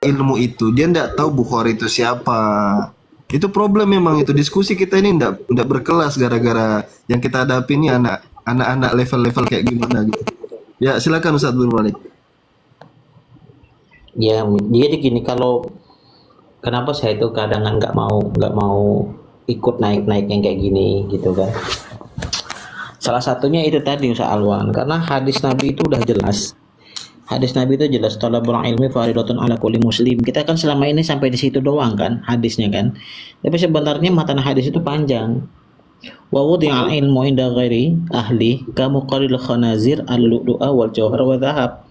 ilmu itu, dia nggak tahu Bukhari itu siapa. Itu problem memang itu. Diskusi kita ini nggak berkelas gara-gara yang kita hadapi ini anak-anak level-level kayak gimana gitu. Ya silakan Ustadz Nur Malik. Ya, jadi gini, kalau kenapa saya itu kadang nggak mau ikut naik-naik yang kayak gini gitu kan. Salah satunya itu tadi Ustaz Alwan, karena hadis Nabi itu udah jelas. Hadis Nabi itu jelas, talabul ilmi faridatun ala kulli muslim. Kita kan selama ini sampai di situ doang kan hadisnya kan. Tapi sebenarnya matan hadis itu panjang. Wa wudi'al ilmu inda ghairi ahli kamu qalil khanazir al-lu'lu'a wal jawhar wa dhahab.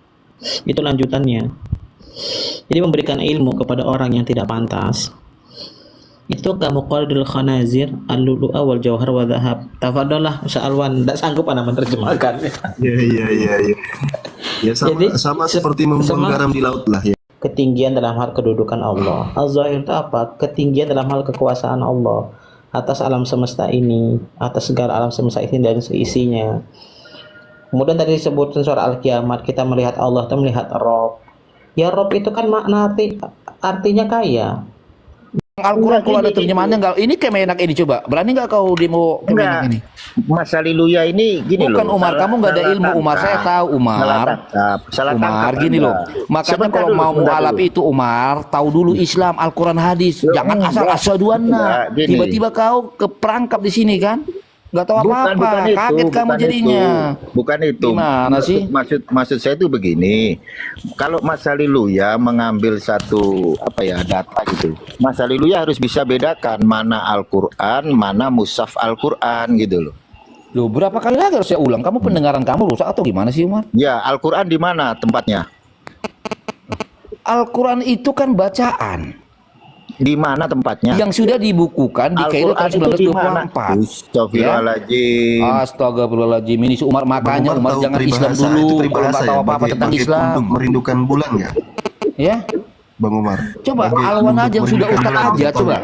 Itu lanjutannya. Jadi memberikan ilmu kepada orang yang tidak pantas itu kamu qalil khanazir al-lu'lu'a wal jawhar wa dhahab. Tafadhallah Ustaz Alwan, enggak sanggup ana menerjemahkan. Iya. Ya sama seperti membuang garam di laut lah ya. Ketinggian dalam hal kedudukan Allah. Az-zahir itu apa? Ketinggian dalam hal kekuasaan Allah atas alam semesta ini, atas segala alam semesta ini dan seisinya. Kemudian tadi disebutkan surah Al-Qiyamah, kita melihat Allah atau melihat Rob. Ya Rob itu kan artinya kaya. Al-Quran kalau ada terjemahannya enggak, ini Kemenak ini coba, berani nggak kau demo Kemenak ini? Mas Haleluya ini gini bukan loh. Umar, kamu nggak ada ilmu Umar, saya tahu Umar. Umar gini loh, makanya kalau mau mualaf itu Umar, tahu dulu Islam, Al-Quran, hadis, jangan asal asaduana. Tiba-tiba kau keperangkap di sini kan? Nggak tahu apa-apa, kaget kamu jadinya. Bukan itu. Gimana sih? Maksud saya itu begini. Kalau Mas Haleluya mengambil satu data gitu. Mas Haleluya harus bisa bedakan mana Al-Qur'an, mana mushaf Al-Qur'an gitu loh. Loh, berapa kali lagi harus saya ulang? Kamu pendengaran kamu rusak atau gimana sih, Umar? Ya, Al-Qur'an di mana tempatnya? Al-Quran itu kan bacaan. Di mana tempatnya? Yang sudah dibukukan di Kairo tahun 1924. Astagfirullahaladzim. Astagfirullahaladzim. Ini Umar, makanya Umar jangan Islam dulu. Kalau nggak tahu apa-apa tentang Islam. Merindukan bulan ya? Ya. Bang Umar. Coba Alwan aja yang sudah ustad aja coba.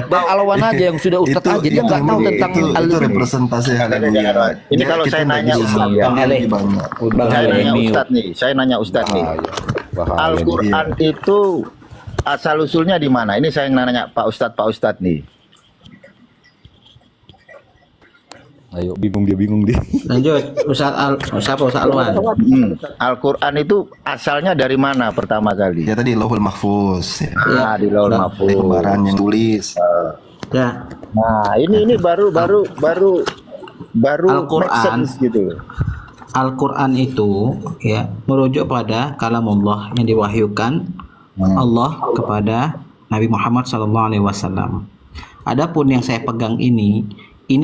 Bang Alwan aja yang sudah ustad aja dia nggak tahu tentang itu representasi Haleluya. Ini kalau saya nanya Ustaz ya. Saya nanya Ustaz nih. Al-Qur'an itu asal usulnya di mana? Ini saya nanya Pak Ustadz nih. Ayo, bingung dia. Lanjut, Ustaz Alwan. Al-Quran itu asalnya dari mana pertama kali? Ya tadi Lauhul Mahfuz. Ya. Di Lauhul Mahfuz. Lembaran yang tulis. Ya. Nah, ini baru Al-Quran gitu. Al-Quran itu ya merujuk pada kalamullah yang diwahyukan Allah kepada Nabi Muhammad SAW. Adapun yang saya pegang ini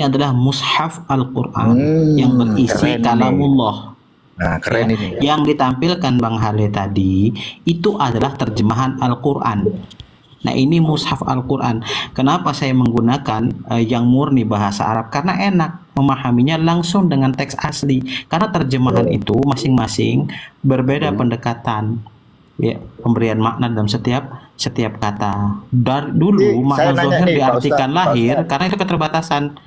adalah mushaf Al-Quran yang berisi kalamullah. Nah, keren ini. Yang ditampilkan Bang Hale tadi itu adalah terjemahan Al-Quran. Nah, ini mushaf Al-Quran. Kenapa saya menggunakan yang murni bahasa Arab? Karena enak memahaminya langsung dengan teks asli. Karena terjemahan itu masing-masing berbeda pendekatan. Ya, pemberian makna dalam setiap kata. Dari dulu makna zahir diartikan lahir karena itu keterbatasan.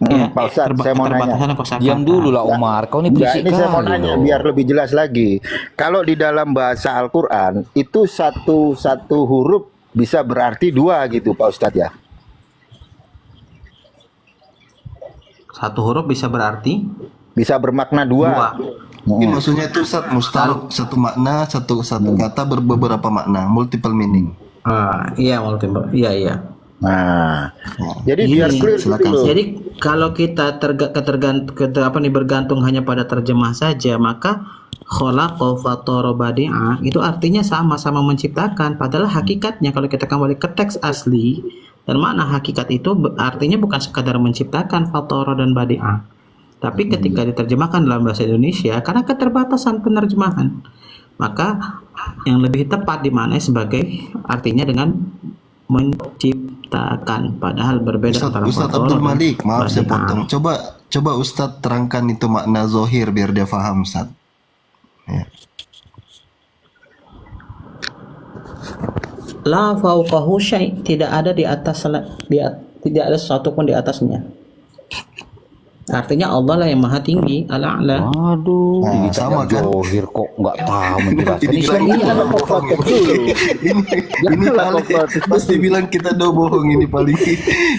Ya, Pak Ustadz, saya mau nanya. Diam dulu lah Umar, kau ini berisik ini saya mau nanya biar lebih jelas lagi. Kalau di dalam bahasa Al-Quran itu satu huruf bisa berarti dua gitu Pak Ustadz ya? Satu huruf bisa berarti? Bisa bermakna dua. Mungkin maksudnya itu mustalak, satu makna, satu kata beberapa makna, multiple meaning. Iya multiple, iya. Nah, jadi biar clear gitu. Jadi kalau kita bergantung hanya pada terjemah saja, maka khalaqa fatara badi'a itu artinya sama-sama menciptakan. Padahal hakikatnya kalau kita kembali ke teks asli dan makna hakikat itu artinya bukan sekadar menciptakan fatara dan badi'a. Tapi ketika diterjemahkan dalam bahasa Indonesia, karena keterbatasan penerjemahan, maka yang lebih tepat dimaknai sebagai artinya dengan menciptakan. Padahal berbeda antara Ustadz Abdul Malik, maaf saya potong. Coba Ustadz terangkan itu makna zohir biar dia paham, Ustadz. Ya. La fauqahu syai', tidak ada di atas tidak ada sesuatu pun di atasnya. Artinya Allah lah yang maha tinggi, ala-ala. Aduh, Nah, ini sama kan? Johir kok nggak tahu menjelaskan Ini Islam. bilang kita bohong. Ini paling pasti bilang kita do bohong ini paling.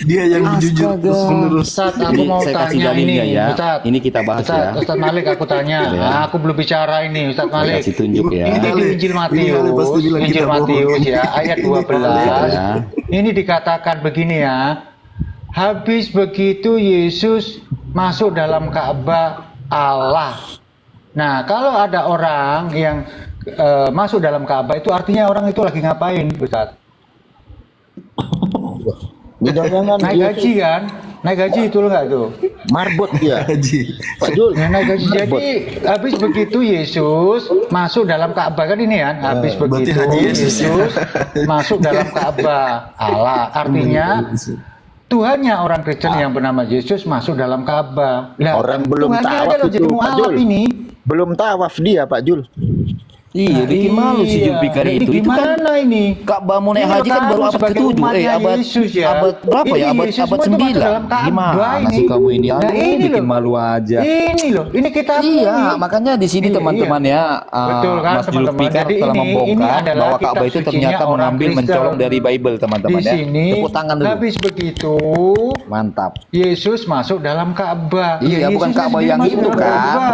Dia yang jujur terus menerus. Ustaz, aku Ini mau saya kasih tanya dalilnya ini, ya. Ustaz. Ini kita bahas Ustaz, ya. Ustaz Malik aku tanya. Ya. Aku belum bicara ini, Ustaz Saya Malik. kasih tunjuk ya. Ini di Ini Injil kali pasti Matius, bilang Injil kita bohong. Matius ya, ayat 12. Ya. Ini dikatakan begini ya. Habis begitu Yesus masuk dalam Ka'bah Allah. Nah, kalau ada orang yang masuk dalam Ka'bah itu artinya orang itu lagi ngapain, Ustaz? Jangan-jangan Naik dia gaji kan? Naik gaji itu loh nggak tuh? marbot dia. Haji. Pak Jul. Ya, naik gaji. Jadi habis begitu Yesus masuk dalam Ka'bah kan ini kan? Habis berarti begitu Haji Yesus. Yesus masuk dalam Ka'bah Allah. Artinya Tuhannya orang Kristen yang bernama Yesus masuk dalam Ka'bah. Lah, Orang belum Tuhannya tawaf ada loh, itu, jadi Pak mualaf Jul. ini. Belum tawaf dia, Pak Jul. Iya, bikin malu si Iya. Zulfikar Jadi itu. Itu kan gimana ini? Ka'bah mau naik Iya, haji kan kamu baru abad sebagai ke-7. umatnya Abad Yesus ya. abad berapa ya? Ini Abad Yesus abad masuk 9. dalam Ka'bah Gimana ini. sih kamu ini? Nah, Aduh, ini bikin loh. malu aja. Ini loh, ini kita Iya, makanya di sini Iya, teman-teman ya, Betul kan, Mas teman-teman. Zulfikar Jadi telah ini membongkar adalah bahwa kitab Ka'bah itu sucinya ternyata orang mengambil Kristen. mencolong dari Bible, teman-teman Di ya. sini Tepuk tangan dulu. habis begitu Mantap. Yesus masuk dalam Ka'bah. Iya, Ya, bukan Yesus Ka'bah sendiri yang masuk itu dalam kan. Ka'bah.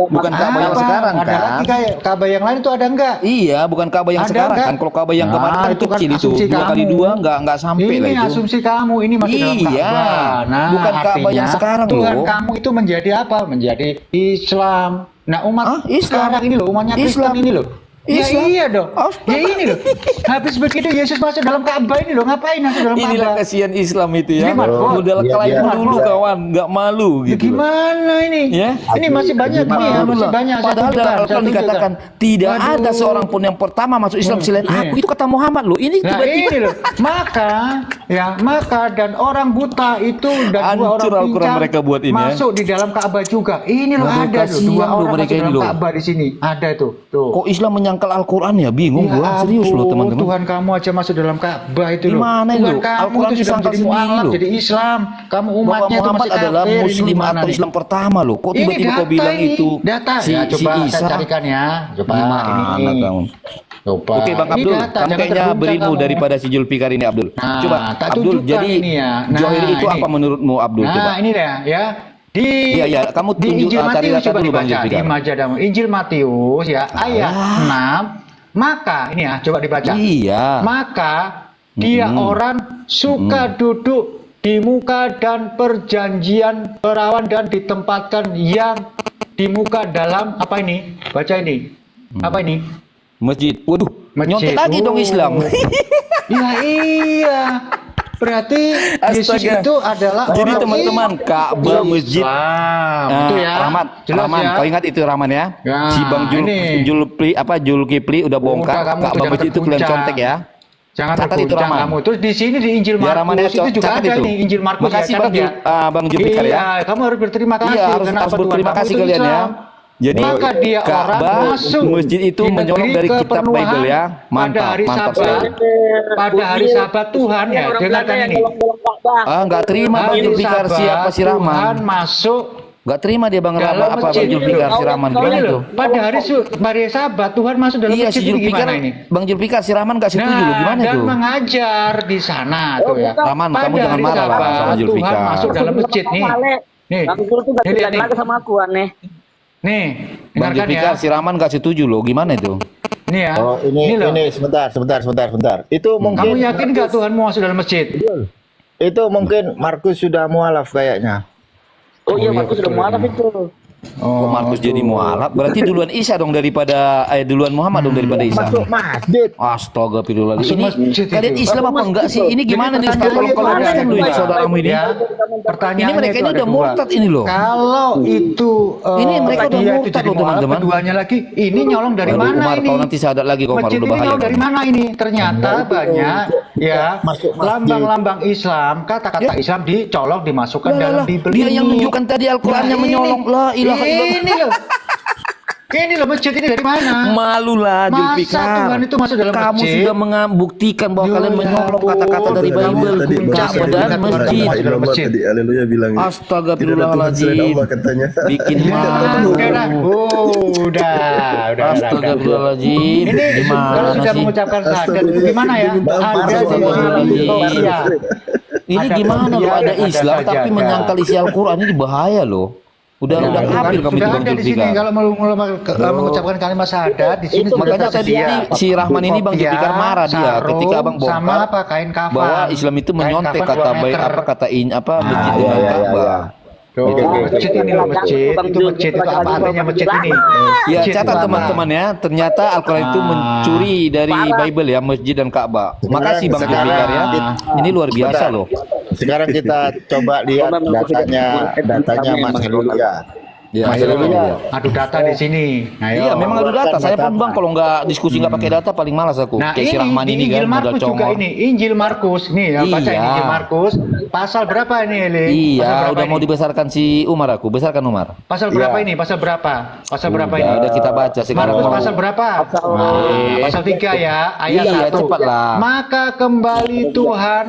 Bukan Ka'bah yang Apa? sekarang Ada kan. lagi kayak Ka'bah yang lain itu ada enggak? Iya, bukan Ka'bah yang Ada sekarang enggak? kan. Kalau Ka'bah yang kemarin Nah, kan itu kan kecil itu. asumsi 2 kali kamu. 2 nggak sampai lah Ini itu. asumsi kamu, ini masuk dalam Iya. Ka'bah. Nah, Bukan Ka'bah artinya yang sekarang Tuhan loh. kamu itu menjadi apa? Menjadi Islam. Nah, umat Islam. sekarang ini loh, umatnya Kristen Islam. ini loh. Ya Islam. iya dong. Astaga. Ya ini loh. Habis begitu Yesus masuk dalam Ka'bah ini loh, ngapain masuk dalam Inilah Ka'bah? kasihan Islam itu ya. Ini Marco. Modal Iya, klaim iya. dulu kawan, nggak malu Ya, gitu. gimana ini? Ya. Ini masih banyak Gimana nih ya, Malu masih lah. banyak. Saya Padahal dalam tunjukkan, Al-Quran saya dikatakan tunjukkan. tidak Waduh. ada seorang pun yang pertama masuk Islam selain nih. aku. Itu kata Muhammad loh. Ini Nah tiba-tiba ini loh, maka dan orang buta itu dan dua Hancur orang Al-Quran pincang mereka buat ini, ya. masuk di dalam Ka'bah juga. Ini loh Waduh, ada loh, kasihan dua loh orang mereka masuk ini dalam loh. Ka'bah di sini. Ada itu, tuh. kok Islam menyangkal Al-Quran ya? Bingung Ya gua. Serius loh ampun, teman-teman. Tuhan kamu aja masuk dalam Ka'bah itu loh. Gimana Tuhan loh? kamu Al-Quran itu sudah disangkal menjadi sendiri mualaf, loh. jadi Islam. Kamu Bahwa umatnya itu Muhammad masih adalah kafir. Ini Muslim gimana atau nih? Islam pertama loh. Kok Ini tiba-tiba kau data bilang ini, itu data si, ya, coba si saya Isa? carikan ya. Coba Gimana ini. kamu? Coba. Oke Bang Ini Abdul, data, kamu jangan kayaknya terguncang berilmu kamu. daripada si Zulfikar ini Abdul. Nah, Coba tak Abdul, tunjukkan jadi ini ya. Nah, Johir itu ini. apa menurutmu Abdul? Nah, Coba. ini deh ya. Di Iya, iya, kamu di tunjuk, Injil cari Matius data coba dulu, Bang dibaca. Zulfikar. Di Majadamu Injil Matius ya ayat 6. Maka ini ya coba dibaca. Iya. Maka dia orang suka duduk di muka dan perjanjian perawan dan ditempatkan yang di muka dalam apa ini? Baca ini. Apa ini? Masjid. Waduh, Masjid. nyontek lagi dong Oh. Islam. Ya iya. Berarti Yesus Astaga. itu adalah Jadi orang teman-teman, Ka'bah masjid. Islam. Nah, Itu ya. Rahmat, Jelas Rahman, ya. kau ingat itu Rahman ya? Ya, Si Bang ini. Julkipli udah bongkar Udah, kamu tuh Ka'bah jangan masjid itu kalian terguncang. contek ya. Jangan Catat itu, terguncang Rahman. kamu. Terus di sini di Injil Ya, Rahman, Markus ya, itu juga catat ada itu. nih Injil Markus Makasih ya, catat Bang ya. Bang Julfikar ya. Iya, kamu harus berterima kasih Iya, harus kenapa Tuhan berterima kamu kasih itu kalian ya. Islam. Jadi Maka dia orang Ka'bah masuk masjid itu di menyolong negeri dari kitab kepenuhan Bible ya. pada Mantap, hari mantap Sabat. sekali. Pada hari Sabat Tuhan ya, dengarkan ini. Ah, nggak terima Bang Hari Julfikar Sabat, siapa si Tuhan Rahman? masuk Nggak terima dia Bang dalam Rahman apa masjid. Bang Julfikar si Rahman gimana Ini itu? loh, pada hari Sabat Tuhan masuk dalam Iya masjid si ini Julfikar, gimana ini? Bang Julfikar si Rahman nggak setuju loh gimana dan tuh? mengajar di sana tuh ya. Rahman, kamu Pada jangan hari marah lah Sabat, sama Julfikar. Tuhan masuk dalam masjid nih. Nih, Bang Zul tuh gak Ini bilang nih. lagi sama aku aneh. nih, Bang dengarkan ya. Julfikar si Rahman nggak setuju loh gimana itu? Nih ya. Oh, loh. ini sebentar. Itu Kamu mungkin yakin nggak Tuhan mau masuk dalam masjid? itu mungkin Markus sudah mualaf kayaknya. Oh iya, iya, aku sudah betul mualaf ini. itu. Kok Markus jadi mualaf? Berarti duluan Isa dong daripada duluan Muhammad dong daripada Isa. Masuk masjid. Astagfirullahaladzim. Masuk Ini masjid kalian itu. Islam apa enggak sih? Ini gimana nih Ustaz? Pertanyaannya Kalau itu Kristen ada lu ini dua. saudaramu ini. Ya, Ini pertanyaannya mereka itu ini ada udah dua. murtad ini loh. Kalau itu Ini mereka udah dia itu murtad jadi loh, mualaf, teman-teman. keduanya lagi ini nyolong dari Waduh, mana Umar, ini? kau nanti sadat lagi kau Umar, Masjid udah ini bahaya. nyolong dari mana ini? Ternyata banyak ya Masuk masjid. lambang-lambang Islam, kata-kata Islam dicolong dimasukkan Lah, dalam lah, Bible dia ini. yang menunjukkan tadi Al-Qurannya Nah, ini. menyolong. La ilaha illallah. Ini loh. Ini loh masjid ini dari mana? Malulah Masa Julfikar. Tuhan itu masuk dalam Kamu masjid? sudah membuktikan bahwa kalian menyolok kata-kata dari Bible, Tadi Ka'bah dan masjid. dalam masjid. Tadi haleluya bilang Astagfirullahaladzim. Bikin malu. Udah. Astagfirullahaladzim. Ini kalau Gimana sudah sih? mengucapkan syahadat itu gimana ya? Ada di Astagfirullahaladzim. sini. Iya. Ini Ada gimana loh, kemudian ada ada Islam saja, tapi ada. menyangkal isi Al-Quran ini bahaya loh. Udah Nah, kafir kamu sudah itu Bang ada di sini Julfikar. kalau mau mengucapkan kalimat syahadat di sini sudah Makanya tadi tersedia. ini si Rahman ini Bang Kopiah, Julfikar marah dia sarung, ketika Abang sama bongkar apa kain kafan. bahwa Islam itu Kain menyontek kafan kata 2 baik meter. apa kata masjid iya, dengan iya, Ka'bah. iya. Tuh, Oke, oke, masjid ini loh masjid, itu masjid itu apa artinya masjid ini? Ya Masjid catat itu apa? teman-teman ya, ternyata Al-Quran itu mencuri dari Bible ya, masjid dan Ka'bah. Makasih Bang Sekarang- Julfikar ya. Ini luar biasa loh. Sekarang kita coba lihat datanya Mas Haleluya. Ya, Mas silakan, Haleluya. ya. Adu data di sini. Ayo. Iya, memang adu data. Saya pun Data. Bang kalau nggak diskusi nggak pakai data paling malas aku. Nah Kayak si Rahman di ini Injil kan modal Markus juga congor. ini, Injil Markus nih, ya, baca Iya. Injil Markus, pasal berapa ini, Eli? Pasal Iya, berapa udah ini? mau dibesarkan si Umar aku. Besarkan Umar. Pasal berapa ini? Pasal berapa? Pasal berapa ini? Udah kita baca sekarang. Markus pasal berapa? Pasal 3 ya, ayat Iya, 1. cepatlah. Maka kembali Tuhan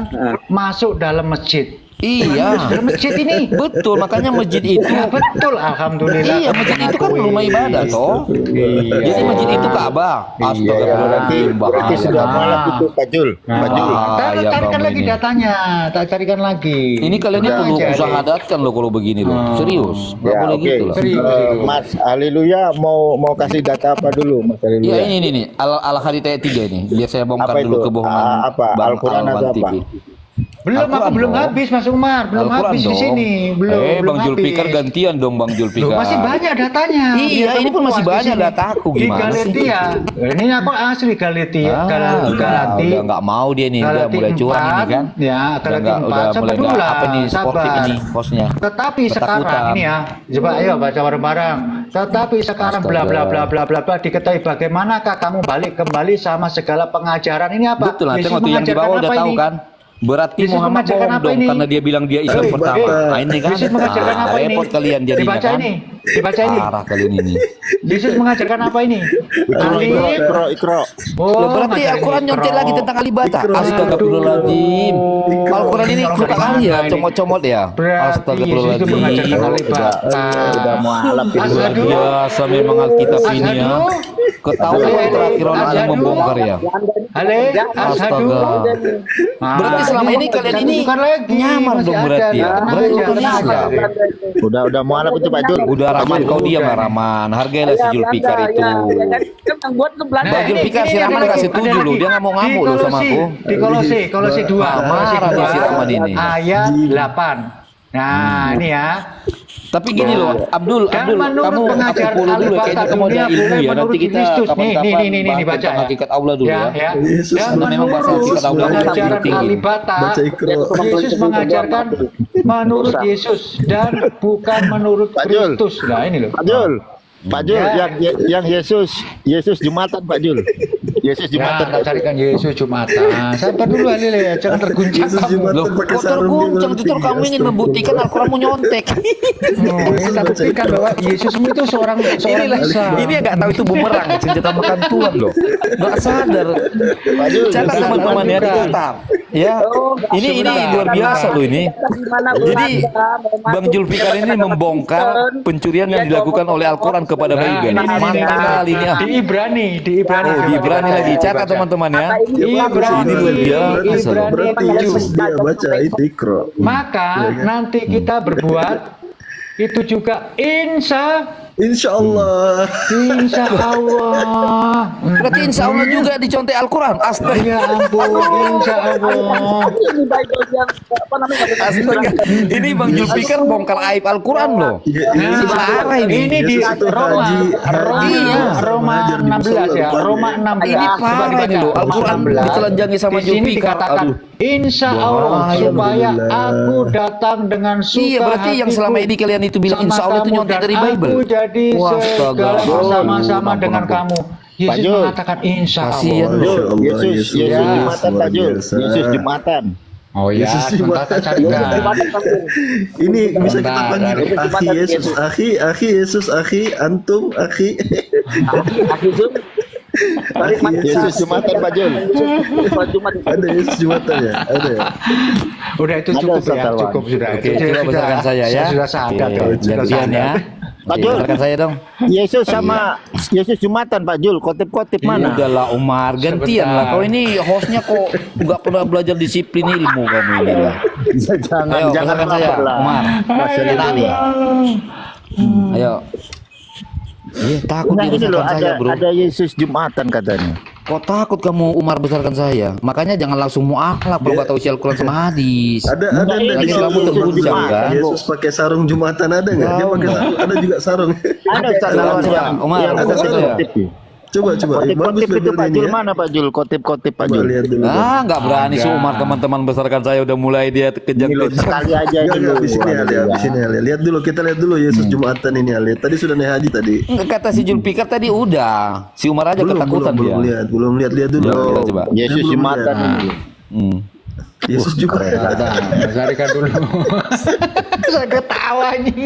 masuk dalam masjid. Iya. Dalam masjid ini. Betul, makanya masjid itu Ya, betul, alhamdulillah. iya, masjid itu kan rumah ibadah toh. Iya. Jadi masjid itu Ka'bah. Berarti Astagfirullahaladzim, berarti bahaya. sudah malam itu Pak Jul. Pak Jul. Bahaya Carikan kamu lagi ini. datanya, tak carikan lagi. Ini kalian ini Udah perlu aja, Eli. usahadatkan loh kalau begini loh. Serius, nggak Ya, boleh oke. gitu loh. Mas Haleluya mau kasih data apa dulu Mas Ya Haleluya? ini nih al hadits ayat 3 ini. Biar saya bongkar Apa dulu itu? kebohongan Apa? Bang Al-Quran atau Alwan apa? TV. Belum, aku Al-Quran belum dong. habis Mas Umar, belum Al-Quran habis di dong. sini, belum. Bang habis. Julfikar gantian dong Bang Loh, Julfikar. masih banyak datanya. Iya, ini pun masih puas di banyak sini. dataku, Di gimana sih? Galatia. Ini aku asli Galatia, Galati. udah nggak mau dia nih, udah Galati mulai curang ini 4, kan. ya, Udah Galati nggak, 4. udah Sabar mulai dulu nggak lah, apa nih sportif sabar. ini hostnya. Tetapi Ketakutan. sekarang ini ya, coba ayo baca bareng-bareng. Tetapi sekarang bla bla bla bla bla bla diketahui bagaimanakah kamu balik kembali sama segala pengajaran ini apa? Betul, nanti Yesus waktu yang di bawah mengajarkan udah apa tahu ini? kan. Berarti Yesus Muhammad mengajarkan bohong apa dong ini? karena dia bilang dia Islam Eh, pertama. Nah, ini kan. Yesus mengajarkan apa ini? Repot kalian jadinya Dibaca kan. ini, dibaca ini. Parah kalian ini. Yesus mengajarkan apa ini? Alif. Ikro. Oh, Loh, berarti ngajarin Al-Quran nyontek Iqra. lagi tentang alibata. Astagfirullahaladzim. Al-Quran ini suka kali ya, comot-comot ya. Berarti Yesus itu mengajarkan Astagfirullahaladzim. alibata. Udah mau alap itu. Luar Asyhadu. biasa memang Alkitab ini ya. Ketahuan terakhir orang yang Asyhadu. membongkar ya. Ale, ashadu. Astaga. Nah, Berarti selama ini kalian ini bukan lagi, nyamar masih dong ada. berarti ya. Tenang Berarti aja, bukan tenang Islam. aja. Udah mau alap itu Pak Jul. Udah Rahman kau diam lah Rahman. Hargailah si Julfikar itu. Bang Julfikar si Rahman nggak setuju loh. Dia nggak mau ngamuk loh sama aku. Di Kolose 2, Marah dia si Rahman ini. ayat 8. Nah, ini ya. Tapi gini loh, Abdul, Dan kamu menurut aku pengajaran follow dulu ya, kayaknya alibata kamu ada dunia ilmu boleh ya. Nanti menurut kita Kristus. kapan-kapan Nih, bahas baca tentang ya. hakikat Allah dulu ya. Yesus Dan Karena memang bahasa menurut hakikat Allah itu pengajaran penting ini. alibata, baca Iqra. Yesus mengajarkan menurut Yesus dan bukan menurut Pak Jul. Kristus. Nah, ini loh. Pak Jul. Pak Jul, Ya. yang Yesus Jumatan Pak Jul. Yesus Ya, Jumatan. tak carikan Yesus Jumatan. Sabar dulu Ali ya, jangan terguncang Yesus kamu. Jumatan Loh, pakai kok sarung terguncang gitu, justru kamu ingin membuktikan Al-Quranmu nyontek. Oh, ini tak buktikan bahwa Yesusmu itu seorang Isa. Ini yang nggak tahu itu bumerang, senjata makan tuan loh. Nggak sadar. Catat teman-teman ya, dicatat. Ya, ini luar biasa loh ini. Jadi Bang Julfikar ini membongkar pencurian yang dilakukan oleh Al-Quran kepada Bible. Mantap kali ini. Di Ibrani. Oh, di Ibrani lagi. Catat teman-teman ya. Ibrani. Ini luar biasa loh. Berarti Yesus dia baca itu Iqra. Maka nanti kita berbuat itu juga Insya Allah. insya Allah. Berarti insya Allah juga dicontek Al-Quran. Astaga. Ya ampun, insya Allah. Astaga. Ini Bang Julfikar bongkar aib Al-Quran loh. Ini parah ini. Ini di Yesus itu Roma, haji, Iya. Roma 16 ya, Roma 16. Ini Coba parah dibaca, ini loh. Roma Al-Quran 16. ditelanjangi sama Di sini Julfikar. dikatakan, Aduh. Insya Allah Bahaya, supaya alhamdulillah. aku datang dengan suka Iya, berarti yang selama ini kalian itu bilang insya Allah itu nyontek dari Bible. Aku jadi Wah, segala astaga. bersama-sama Ampun, dengan ampun. kamu. Yesus Pak Jul. mengatakan insya Kasihan Allah. loh. Masya Allah, Yesus Ya. Jumatan Pak Jul. biasa. Yesus Jumatan. Oh ya, Yesus sebentar tak carikan. Ini bisa kita Bentar, panggil akhi Yesus, akhi Yesus, akhi antum, akhi. Aki Zul. Yesus Jumatan Pak Jul. Ada Yesus Jumatan ya? Ada ya? Udah itu Ada, cukup Ustaz ya, Alwan. cukup sudah. Oke, Itu coba besarkan saya ya. Sudah sadar Oke, kok. Sudah gantian ya. sadar. Pak Oke, Jul. besarkan saya dong. Yesus sama Yesus Jumatan Pak Jul, kotip-kotip mana? Udahlah Umar, gantian Sebentar. lah. Kau ini hostnya kok nggak pernah belajar disiplin ilmu kamu ini lah. Jangan Ayo, jangan besarkan saya, lapor lah. Umar. Tenang nih. Ayo. Iya, takut Nah, ini loh dibesarkan saya, bro. ada Yesus Jumatan katanya. Kok takut kamu Umar besarkan saya? Makanya jangan langsung mualaf kalau nggak tahu isi Al-Quran sama hadis. Ada ini di Lagi situ rambut terbujang kan? Yesus pakai sarung Jumatan ada nggak? Dia pakai sarung, ada juga sarung. Ada Ustaz Coba, Alwan coba, yang Umar, yang ada kotip saya. kotip. Coba bagus Kotip-kotip itu Bibelnya Pak ini Jul ya. mana Pak Jul? Kotip-kotip Pak Coba Jul. lihat dulu. Ah, nggak berani si Umar, teman-teman besarkan saya udah mulai dia Ini loh, kejang-kejang. sekali aja Enggak, dulu. di sini ya, Waduh, di sini ya. Lihat dulu, kita lihat dulu Yesus Jumatan ini ya. Lihat. Tadi sudah naik haji tadi. Kata si Julpikar tadi udah, si Umar aja ketakutan dia. belum lihat dulu. Coba, kita coba. Yesus Dia belum Jumatan lihat. ini. Hmm. Yesus Jumatan. Besarkan dulu. Saya ketawa ini.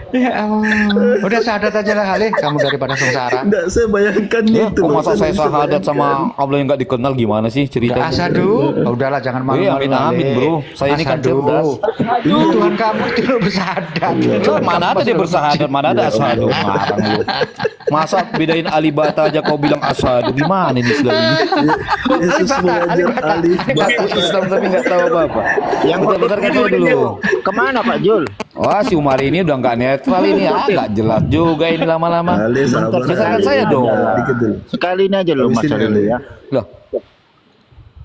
Ya ampun. Udah sahadat aja lah kali kamu daripada sengsara. Enggak, saya bayangkan Ya, itu kok loh. masa saya bisa sahadat sama bayangkan. Allah yang nggak dikenal gimana sih Udah ceritanya? asadu. Udahlah jangan Iya, malu-malu. amin, Ale. bro. Saya ini kan Asadu. cerdas. Ini Tuhan kamu itu lo bersahadat. Loh, mana ada dia bersahadat, mana ada asadu, marang lu. Masa bedain alibata aja kau bilang asadu, gimana ini Islam ini? Yesus mengajar alif Aku Islam tapi nggak tahu apa-apa. Yang Kita besarkan saya dulu. Kemana Pak Jul? Wah, si Umar ini udah nggak netral ini, nggak jelas juga ini lama-lama. Ali sabar. Besarkan Ali. saya dong. Dikit dulu. Sekali ini aja loh Habisin Mas ya, dulu ya. Loh,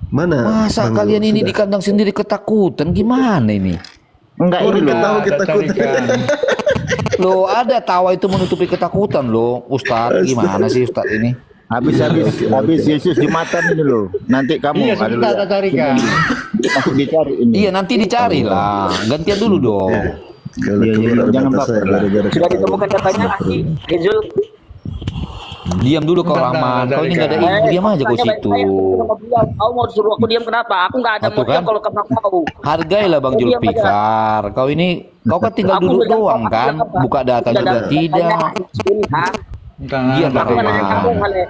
Mana? masa Bang kalian Zul? ini Sudah. di kandang sendiri ketakutan, gimana ini? Enggak ini Orang loh. ketawa ketakutan. Loh, ada tawa itu menutupi ketakutan loh, Ustadz. Gimana sih Ustadz ini? Habis Yesus Jumatan ini loh. Nanti kamu Iya, sebentar tak carikan. Masuk dicari ini. Iya, nanti dicari lah. Gantian dulu dong. Kalau Iya, keluar jangan mata baper saya lah. gara-gara Sudah ketawa. ditemukan katanya Aki Zul. Diam dulu kau Bentar, Rahman. Kau ini nggak ada carikan. ilmu, diam aja kau Tanya situ. baik-baik, aku sama bilang, kau mau suruh aku diam kenapa? Aku nggak ada Satu mau kan? diam kalau kamu mau. Hargailah Bang Kau diam Julpikar. Kau ini, kau kan tinggal Aku duduk bilang, doang aku kan? bilang apa? Buka data Tidak juga ada tidak. ini, ha? Bentar, Iya, bentar, Bang Aku nanya Rahman. kamu, Ale.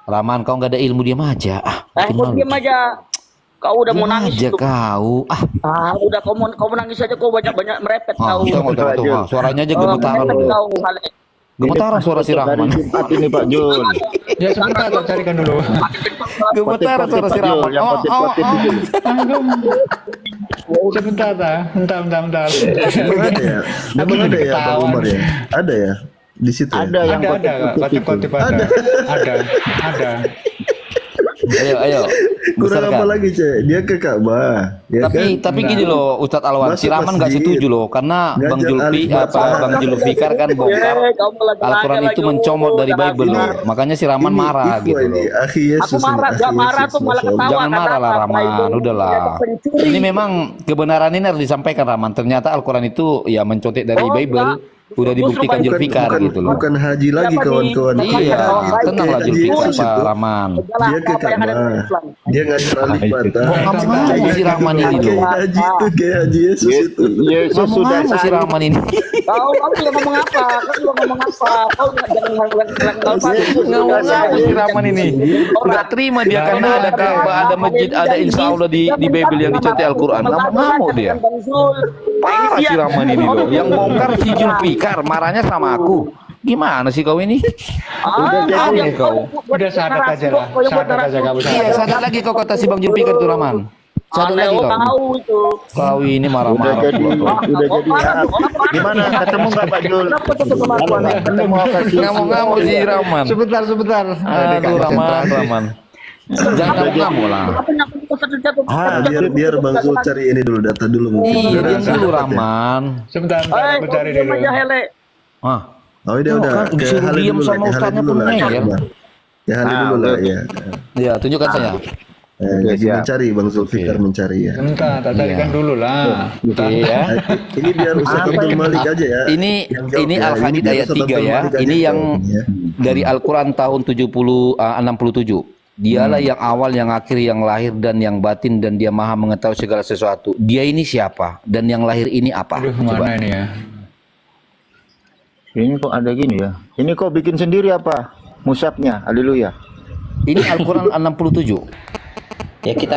Rahman, kau nggak ada ilmu, diam aja. Bikin Kau malu. diam aja. Kau udah mau Diam nangis aja tuh. kau. Udah kau mau nangis aja kau banyak merepet kau. Tengok. Suaranya aja gemetaran Merepet udah. kau, Ale. Gemetaran suara si Rahman. Dari Jumat ini Pak Jul. Ya sebentar tak carikan dulu. Gemetaran suara si Pak Jul, Rahman. yang kotip-kotip itu. Sebentar tak. Bentar. Emang ada ya? Emang ada ya Bang Ketahuan. Umar ya? Ada ya? Di situ ya? Ada yang Ada kotip-kotip itu. kotip-kotip ada. Ayo. Kurang Besarkan. apa lagi cek? Dia ke Ka'bah, ya Tapi gini loh Ustadz Alwan, si Masuk Rahman nggak masjid. setuju loh karena Ngajak Bang Julpi alif baca. Bang Julfikar kan bongkar Al-Quran itu mencomot dari Bible loh. Makanya si Rahman Ini marah Ikhwa gitu ini, loh. akhi Yesus Aku marah, ini, gak akhi marah Yesus, tuh malah Masya Allah. ketawa. Jangan marah lah Rahman, udahlah. Ini memang kebenaran ini harus disampaikan Rahman. Ternyata Al-Quran itu ya mencontek dari Bible. Udah dibuktikan Justru Julfikar gitu loh. Bukan haji lagi kawan-kawan. Iya, tenanglah Haji Julfikar Yesus Pak itu. Rahman. Dia ke Ka'bah, dia ngajar alif bata. Ngamuk-ngamuk si Rahman ini loh. Haji itu kayak Haji Yesus itu. Yesus sudah Ngamuk-ngamuk si Rahman ini. Kau juga ngomong apa? Kau juga ngomong apa? Kau jangan Ngamuk-ngamuk si Rahman ini. Nggak terima dia karena ada Ka'bah, ada masjid, ada insya Allah di Bible yang dicontek Al-Quran. Ngamuk-ngamuk dia. Parah si Rahman ini loh. Yang bongkar si Julfikar, marahnya sama aku. Gimana sih kau ini? Aneh kau. Udah sadar aja lah. Sadar aja kamu. Iya, sadar lagi kau kata si Bang Julfikar tuh Rahman. Sadar lagi kau. Tahu itu. Kau ini Udah marah-marah. jadi pula kau. udah jadi gimana ketemu nggak Pak Jul? Ketemu apa sih? Ngamuk-ngamuk si Rahman. Sebentar. Aduh Rahman. Jangan ngamuk-ngamuk lah. Biar Bang Zul cari ini dulu, data dulu mungkin. Iya, Biar diam ada dulu dapat ya. Rahman. Sebentar, aku cari Diam dulu. aja, Hele. Ah, Oh dia Oh, udah kan ke disuruh Halil diam dulu lah, sama ke Halil ustadznya dulu pun lah. ngeyel. Ya Halil dulu lah ya. ya tunjukkan saya. Lagi siap. mencari Bang Zulfikar mencari ya. Sebentar, tak carikan dulu lah. Oke ya. Ini biar Ustaz Abdul Malik aja ya. Ini Yang jawab ya. Al-Hadid Ini biar ayat Ustaz 3 Abdul ya. Malik aja Ini yang jawabnya, ya. dari Al-Quran tahun 67. Dialah yang awal, yang akhir, yang lahir dan yang batin dan dia maha mengetahui segala sesuatu. Dia ini siapa dan yang lahir ini apa? Aduh, Coba. mana ini ya? Ini kok ada gini ya? Ini kok bikin sendiri apa? Musabnya, haleluya. Ini Al-Quran 67. Ya kita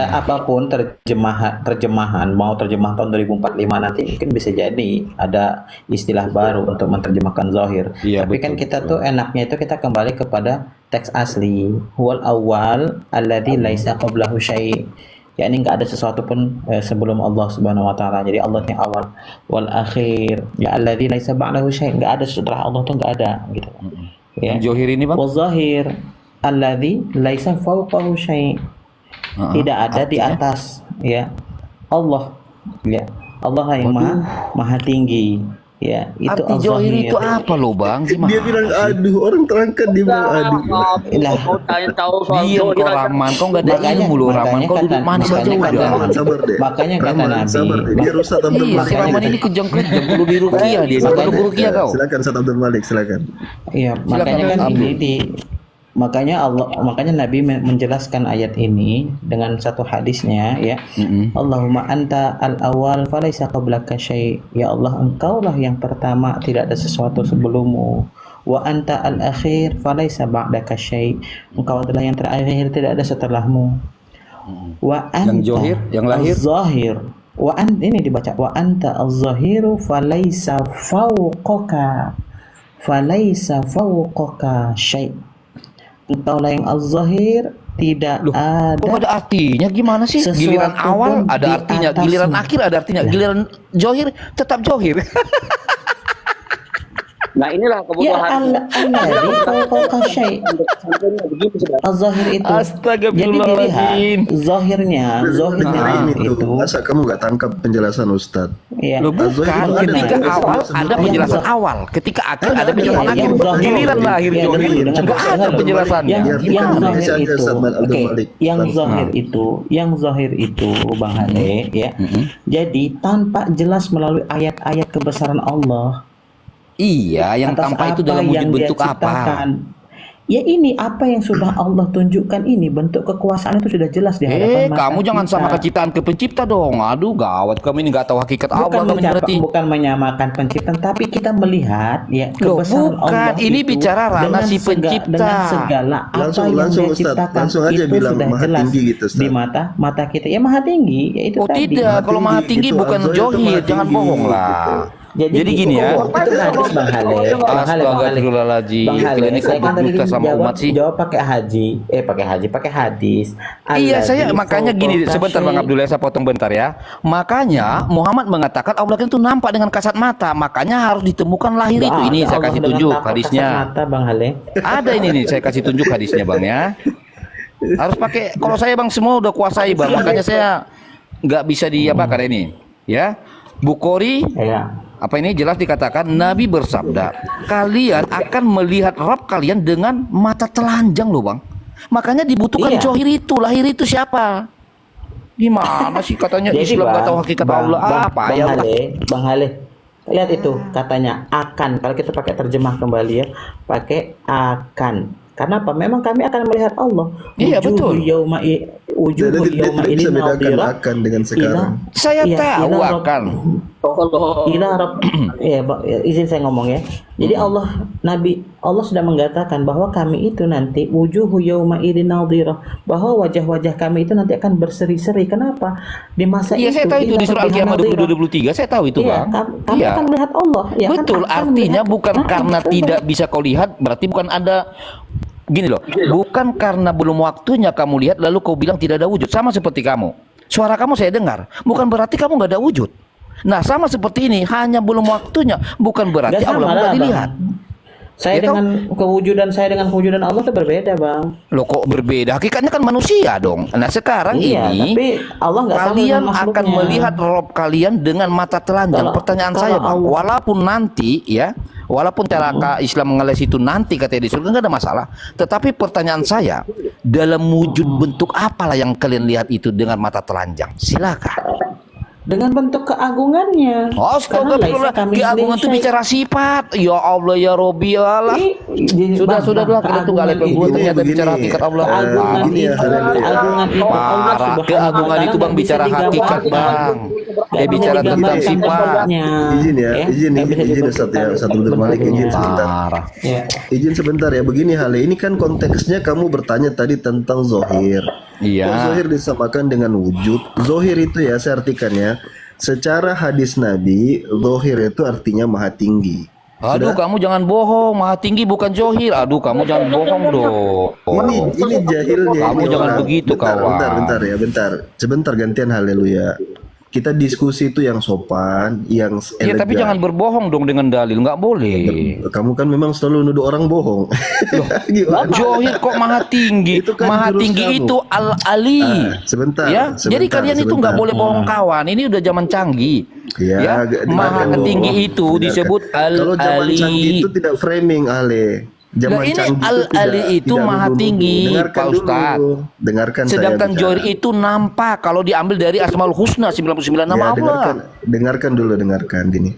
apapun terjemahan mau terjemah tahun 2045 nanti mungkin bisa jadi ada istilah baru untuk menerjemahkan zahir. Iya, Tapi kan betul, kita tuh enaknya itu kita kembali kepada teks asli. Huwal awwal alladzi laisa qablahu syai'. Ya ini nggak ada sesuatu pun sebelum Allah Subhanahu wa taala. Jadi Allah yang awal. Wal akhir ya alladzi laisa ba'dahu syai'. Nggak ada setelah Allah tuh nggak ada gitu. Ya. Yang Johir ini bang? Wal zahir alladzi laisa fawqahu syai'. Tidak ada di atas ya Allah ya Allah yang maha tinggi ya itu Arti Johir itu apa loh bang? Dia bilang aduh, orang terangkat dia bilang aduh. Lah Mau tanya tahu soal Diam Johir kau aja. Rahman, kau nggak ada ilmu loh Rahman, kau duduk manis aja udah. Sabar deh. makanya kata Rahman, Nabi sabar deh. Dia rusak Abdul Iya, Malik. si Rahman ini kejam-kejam, perlu di rukiah dia, perlu di rukiah kau. Silakan Ustaz Abdul Malik, silakan. iya makanya kan makanya Nabi menjelaskan ayat ini dengan satu hadisnya ya. Allahumma anta al-awwal falaisa qablaka syai'. Ya Allah, engkaulah yang pertama, tidak ada sesuatu sebelummu. Wa anta al-akhir falaisa ba'daka syai'. Engkau adalah yang terakhir, tidak ada setelahmu. Wa anta Yang Johir, yang lahir. az-zahir. Ini dibaca wa anta az-zahiru falaisa fawqaka syai'. Engkaulah yang az-zahir, tidak Loh, ada kok ada artinya gimana sih? sesuatu Giliran awal pun ada di artinya, atasmu. giliran akhir ada artinya, giliran Johir tetap Johir. Nah inilah ya kebutuhan. alladzi fawqa syai'. Sampainya begini sudah. Az-zahir itu. Jadi Astagfirullahaladzim. dilihat zahirnya Ini itu. tuh, masa kamu nggak tangkap penjelasan Ustadz? Ya. Loh bukan, Az-Zahir itu ketika ada. awal ada penjelasan awal, ketika akhir ada penjelasan Yang akhir. zahir. Giliran lahir Ya, Johir dengar, nggak ada dengar. penjelasannya. Yang Biar zahir aja itu, Ustaz Abdul oke, Malik. yang zahir itu, Bang Hale, ya. Jadi tanpa jelas melalui ayat-ayat kebesaran Allah Iya, yang atas tampak itu apa dalam wujud yang bentuk dia apa? ciptakan. Ya ini apa yang sudah Allah tunjukkan, ini bentuk kekuasaan itu sudah jelas di hadapan mata Kamu jangan kita. samakan ciptaan ke pencipta dong. Aduh, gawat, kamu ini nggak tahu hakikat Allah kamu berarti. Bukan menyamakan penciptaan, tapi kita melihat ya Loh, kebesaran bukan. Allah Ini itu bicara ranah si pencipta. dengan segala apa Langsung yang dia Ustaz, ciptakan langsung aja itu bilang sudah maha jelas tinggi gitu, Ustaz. di mata kita. Ya maha tinggi, ya itu Oh tadi. tidak, kalau maha tinggi Itu bukan Az-Zahir itu Johir, maha jangan tinggi, bohong gitu. lah. Jadi gini ya. itu hadis Bang Hale. Astagfirullahaladzim. Ini kok Saya kan tadi berduka sama umat sih. jawab pakai hadis. Iya, saya Alladzi makanya gini, fawqa sebentar Bang syai'. Abdullah, saya potong bentar ya. Makanya Muhammad mengatakan Allah itu nampak dengan kasat mata, makanya harus ditemukan lahir itu. Nggak Ini ada saya Allah kasih dengan tunjuk tapak hadisnya. kasat mata, Bang Hale. Ada ini nih, saya kasih tunjuk hadisnya Bang ya. Harus pakai, kalau saya Bang semua udah kuasai Bang, makanya saya nggak bisa diapakan ini. Ya, Bukhari Ya. apa ini jelas dikatakan Nabi bersabda, kalian akan melihat Rabb kalian dengan mata telanjang loh Bang. Makanya dibutuhkan Iya. Johir itu, lahir itu siapa? Gimana sih katanya Jadi, Islam nggak Bang, tahu hakikat Bang, Allah Bang, apa Bang ya? Hale, Bang Hale. Lihat itu katanya akan. Kalau kita pakai terjemah kembali ya, pakai akan. Karena apa? Memang kami akan melihat Allah. Iya, betul. Jadi dia tidak bisa bedakan akan dengan sekarang. Saya tahu akan. Izin saya ngomong ya. Jadi Allah sudah mengatakan bahwa kami itu nanti wujuhu yauma idzin nadhirah, bahwa wajah-wajah kami itu nanti akan berseri-seri. Kenapa? Di masa Iya, itu saya tahu itu di surah Al-Qiyamah 2023, saya tahu itu Iya, Bang. kami Iya. akan melihat Allah. Ya, kan? Betul, Akan artinya melihat. bukan karena tidak bisa kau lihat, berarti bukan ada. Gini loh, bukan karena belum waktunya kamu lihat lalu kau bilang tidak ada wujud. Sama seperti kamu, suara kamu saya dengar, bukan berarti kamu nggak ada wujud. Nah, sama seperti ini, hanya belum waktunya, bukan berarti Nggak Allah sama nggak lah, dilihat. Saya Ya, dengan kewujudan Allah itu berbeda, Bang. Loh kok berbeda? Hakikatnya kan manusia dong. Nah sekarang Iya, ini tapi Allah nggak sama kalian dengan akan makhluknya. melihat Rob kalian dengan mata telanjang. Pertanyaan saya Bang, walaupun nanti ya, walaupun cara Islam mengeles itu nanti katanya di surga nggak ada masalah. Tetapi pertanyaan saya, dalam wujud bentuk apalah yang kalian lihat itu dengan mata telanjang? Silakan. Dengan bentuk keagungannya. Astagfirullah, keagungan itu bicara sifat. Ya Allah ya Robbi ya Allah. Sudah kita tunggal level 2 ternyata bicara hakikat Allah. Begini ya, Keagungan itu Allah Parah, Subhanahu keagungan wa itu taala Bang bicara nggak bisa hakikat digambarkan. Bang. Bicara tentang sifat. izin ya, izin Ustaz ya, satu Abdul Malik, izin sebentar. Parah. Ya. Izin sebentar ya, begini Hale, ini kan konteksnya kamu bertanya tadi tentang zohir. Iya. Kok zohir disamakan dengan wujud? Zohir itu ya, saya artikan ya, secara hadis Nabi, zohir itu artinya maha tinggi. Aduh, kamu jangan bohong. Maha tinggi bukan zohir. Aduh, kamu jangan bohong dong. Ini jahilnya. Kamu ini jangan orang. begitu, bentar, kawan. bentar ya, bentar. Sebentar gantian haleluya. Kita diskusi itu yang sopan, yang Ya, elegan. tapi jangan berbohong dong dengan dalil. Nggak boleh. Kamu kan memang selalu nuduh orang bohong. Gimana? Zohir kok maha tinggi? Itu kan Maha jurus tinggi kamu. itu al-ali. Sebentar. Ya, jadi kalian itu nggak boleh bohong kawan. Ini udah zaman canggih. Ya, Maha dengarkan tinggi dulu. itu Dengarkan. disebut Kalau zaman al-ali. canggih itu tidak framing Ale. Zaman Nah, ini canggih al-ali itu tidak maha nuduh-nuduh. tinggi, Dengarkan Pak dulu. Ustadz. Dengarkan Sedangkan saya zohir bicara. itu nampak kalau diambil dari Asmaul Husna 99 nama Ya, Allah. dengarkan dulu, dengarkan gini.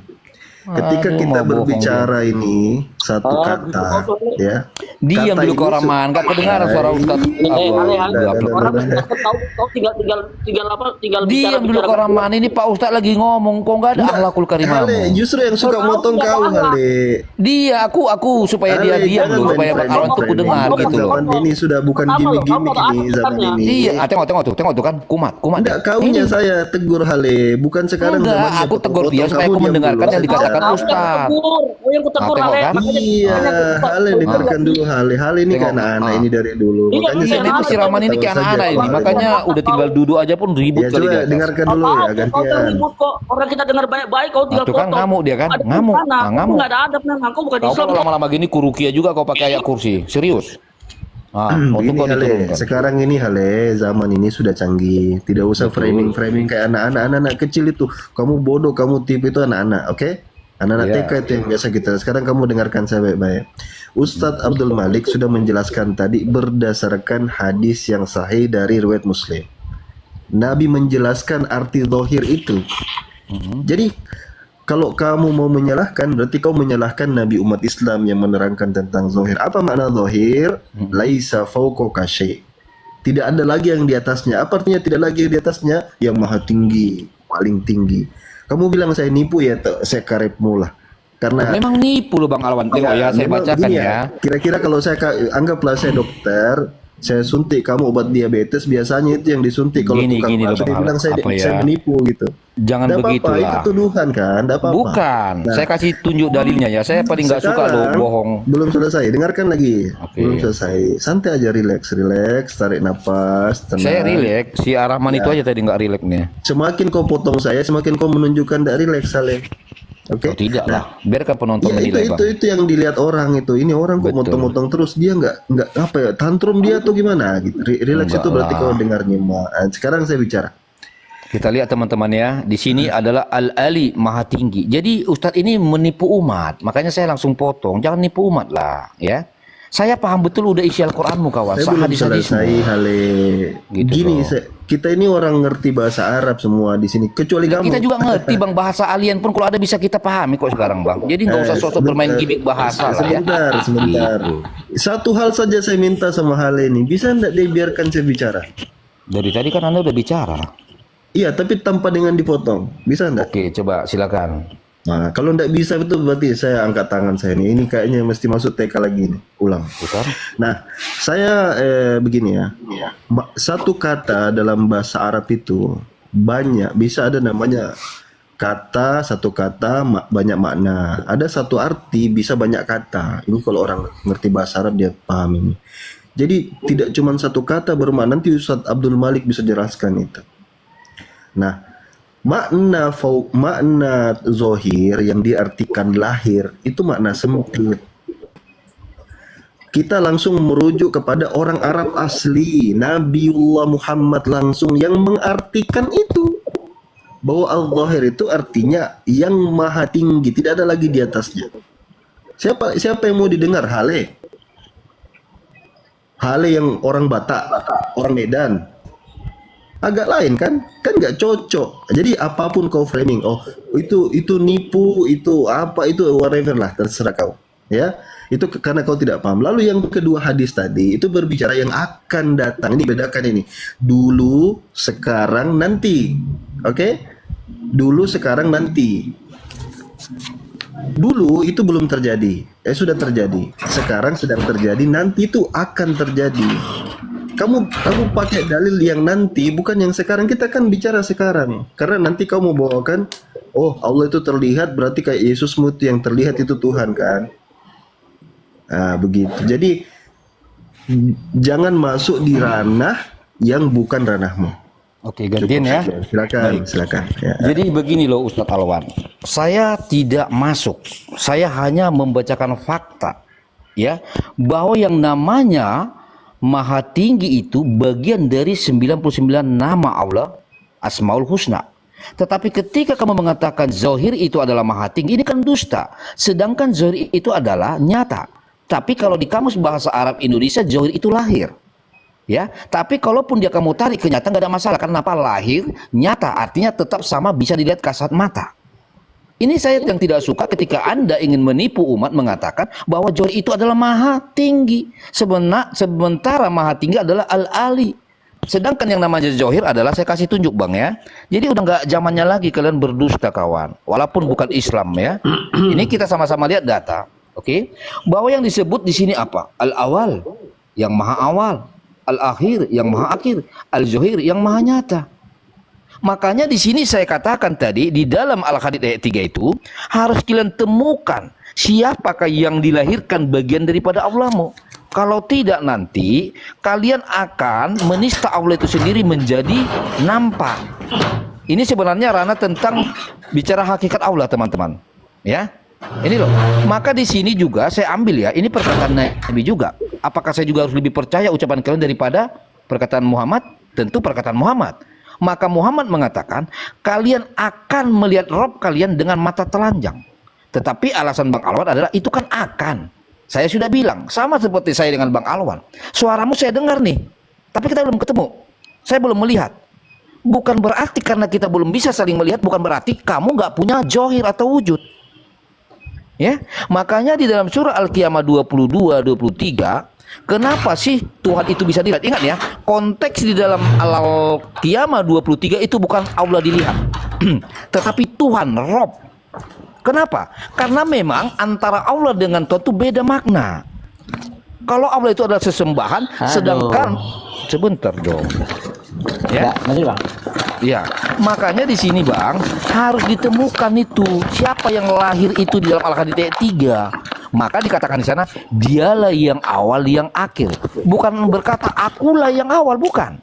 Ketika Aduh, kita mau bohong berbicara ini satu kata, ya. Diam kata dulu ini ke Rahman, nggak kedengaran suara Ustaz. Orang tahu tinggal Diam dulu ke Rahman, ini Pak Ustaz lagi ngomong, kok nggak ada akhlakul karimah. Hale, justru yang suka motong kau Hale. Dia, aku supaya dia Ale, diam jangan dulu, main supaya framing, orang tuh framing. dengar gitu loh. Zaman ini sudah bukan gimmick-gimmick ini zaman ini. Iya, tengok tuh kan, kumat. Enggak, kaunya saya tegur Hale, bukan sekarang Enggak, zamannya aku tegur dia potong-potong. supaya Kamu aku diam mendengarkan dulu, yang saya dikatakan bicara. Ustaz. yang kutegur Tengok Ale. kan? Iya, Hale dengarkan dulu Hale. Hale ini kan Tengok. anak-anak ini dari dulu. Iya, Makanya iya, saya Ini si Rahman ini tahu kayak saja, anak-anak ini, Pak. makanya udah tinggal duduk aja pun ribut Ya kali coba dia. dengarkan dulu ya, Kau gantian. ribut kok. Orang kita dengar baik-baik kau tinggal Tuh kan potong. ngamuk dia kan? Ada Ngamuk. di sana. Nah, Kau ngamuk. nggak ada adab memang. Kau bukan Kau Islam. kalau lama-lama gini kurukia juga kau pakai ayat kursi. Serius. Ah, untuk Begini kau Hale, diturunkan. sekarang ini Hale, zaman ini sudah canggih. Tidak usah framing-framing kayak anak-anak kecil itu. Kamu bodoh, kamu tipe itu anak-anak, oke? Anak-anak Iya. TK itu yang biasa kita. Sekarang kamu dengarkan saya baik-baik. Ustadz Abdul Malik sudah menjelaskan tadi berdasarkan hadis yang sahih dari riwayat Muslim. Nabi menjelaskan arti zahir itu. Jadi kalau kamu mau menyalahkan, berarti kau menyalahkan Nabi umat Islam yang menerangkan tentang zahir. Apa makna zahir? Laisa fauqaka syai'. Tidak ada lagi yang di atasnya. Apa artinya tidak lagi yang di atasnya? Yang maha tinggi, paling tinggi. Kamu bilang saya nipu ya, saya karepmu lah. Karena Memang nipu loh Bang Alwan. Tengok ya, saya memang bacakan begini ya. Kira-kira kalau saya anggaplah saya dokter, saya suntik kamu obat diabetes, biasanya itu yang disuntik. Kalau Gini, tukang gini loh, bakso Bang dia bilang Alwan. Apa ya? saya menipu gitu. Jangan Nggak begitu apa-apa, itu lah. tuduhan kan, nggak apa-apa. Bukan, Nah, saya kasih tunjuk dalilnya ya. Saya paling nggak suka loh bohong. Belum selesai, dengarkan lagi. Oke. Belum selesai. Santai aja, relax, tarik napas, tenang. Saya rileks, si Arahman itu aja tadi nggak rileks nih. Semakin kau potong saya, semakin kau menunjukkan tidak relax, Saleh. Oke. Oh, tidak lah, biarkan penonton Ya, menilai Bang. itu yang dilihat orang itu. Ini orang kok Betul. motong-motong terus, dia nggak apa ya, tantrum dia tuh gimana gitu. Relax Enggak itu berarti lah. kau dengar nyimak. Nah, sekarang saya bicara. Kita lihat teman-teman ya, di sini adalah Al-Ali Maha Tinggi. Jadi Ustadz ini menipu umat, makanya saya langsung potong. Jangan nipu umat lah, ya. Saya paham betul udah isi Al-Quranmu kawan, Saya belum hadis-hadismu. selesai Hale. Gitu Gini, loh. kita ini orang ngerti bahasa Arab semua di sini, kecuali kamu. Kita juga ngerti bang bahasa alien pun kalau ada bisa kita pahami kok sekarang bang. Jadi nggak usah sosok bermain gimmick bahasa lah ya. Sebentar. Gitu. Satu hal saja saya minta sama Hale ini, bisa enggak dia biarkan saya bicara? Dari tadi kan anda udah bicara. Iya, tapi tanpa dengan dipotong. Bisa enggak? Oke, coba silakan. Nah, kalau enggak bisa itu berarti saya angkat tangan saya nih. Ini kayaknya mesti masuk TK lagi nih. Ulang. Bukan? Nah, saya begini ya. Satu kata dalam bahasa Arab itu banyak, bisa ada namanya kata, satu kata banyak makna. Ada satu arti bisa banyak kata. Ini kalau orang ngerti bahasa Arab dia paham ini. Jadi tidak cuma satu kata bermakna, nanti Ustadz Abdul Malik bisa jelaskan itu. Nah, makna zohir yang diartikan lahir itu makna sempit. Kita langsung merujuk kepada orang Arab asli, Nabiullah Muhammad langsung yang mengartikan itu. Bahwa al-zahir itu artinya yang maha tinggi, tidak ada lagi di atasnya. Siapa yang mau didengar? Hale yang orang Batak, orang Medan. Agak lain kan nggak cocok. Jadi apapun kau framing, oh itu nipu, itu apa, itu whatever lah, terserah kau. Ya, itu karena kau tidak paham. Lalu yang kedua hadis tadi itu berbicara yang akan datang. Ini bedakan ini. Dulu, sekarang, nanti. Oke? Dulu, sekarang, nanti. Dulu itu belum terjadi. Sudah terjadi. Sekarang sedang terjadi, nanti itu akan terjadi. Kamu pakai dalil yang nanti, bukan yang sekarang. Kita kan bicara sekarang. Karena nanti kamu bawakan, oh Allah itu terlihat, berarti kayak Yesusmu itu yang terlihat itu Tuhan kan. Nah, begitu. Jadi jangan masuk di ranah yang bukan ranahmu. Oke, gantian ya. Silakan. Ya. Jadi begini loh Ustadz Alwan, saya tidak masuk, saya hanya membacakan fakta, ya, bahwa yang namanya Maha Tinggi itu bagian dari 99 nama Allah Asmaul Husna. Tetapi ketika kamu mengatakan Zohir itu adalah Maha Tinggi, ini kan dusta. Sedangkan Zohir itu adalah nyata. Tapi kalau di kamus bahasa Arab Indonesia, Zohir itu lahir. Ya, tapi kalaupun dia kamu tarik kenyataan nggak ada masalah. Kenapa lahir nyata? Artinya tetap sama, bisa dilihat kasat mata. Ini saya yang tidak suka ketika Anda ingin menipu umat mengatakan bahwa Zohir itu adalah Maha Tinggi. Sementara Maha Tinggi adalah Al-Ali. Sedangkan yang namanya Zohir adalah, saya kasih tunjuk Bang ya. Jadi udah nggak zamannya lagi kalian berdusta kawan. Walaupun bukan Islam ya. Ini kita sama-sama lihat data. Oke, bahwa yang disebut di sini apa? Al-awal, yang maha awal, al-akhir, yang maha akhir, al-zohir, yang maha nyata. Makanya di sini saya katakan tadi di dalam Al-Hadid ayat 3 itu harus kalian temukan siapakah yang dilahirkan bagian daripada Allahmu. Kalau tidak nanti kalian akan menista Allah itu sendiri menjadi nampak. Ini sebenarnya ranah tentang bicara hakikat Allah teman-teman. Ya. Ini loh, maka di sini juga saya ambil ya, ini perkataan Nabi juga. Apakah saya juga harus lebih percaya ucapan kalian daripada perkataan Muhammad? Tentu perkataan Muhammad. Maka Muhammad mengatakan, kalian akan melihat Rob kalian dengan mata telanjang. Tetapi alasan Bang Alwan adalah itu kan akan. Saya sudah bilang, sama seperti saya dengan Bang Alwan. Suaramu saya dengar nih, tapi kita belum ketemu. Saya belum melihat. Bukan berarti karena kita belum bisa saling melihat, bukan berarti kamu nggak punya zohir atau wujud. Ya, makanya di dalam surah Al-Qiyamah 22-23, kenapa sih Tuhan itu bisa dilihat? Ingat ya, konteks di dalam Al-Qiyamah 23 itu bukan Allah dilihat, tetapi Tuhan, Rob. Kenapa? Karena memang antara Allah dengan Tuhan itu beda makna. Kalau Allah itu adalah sesembahan, sedangkan sebentar dong. Ya, nanti Bang. Ya, makanya di sini Bang harus ditemukan itu siapa yang lahir itu di dalam Al-Hadid ayat 3. Maka dikatakan di sana dialah yang awal yang akhir. Bukan berkata akulah yang awal, bukan.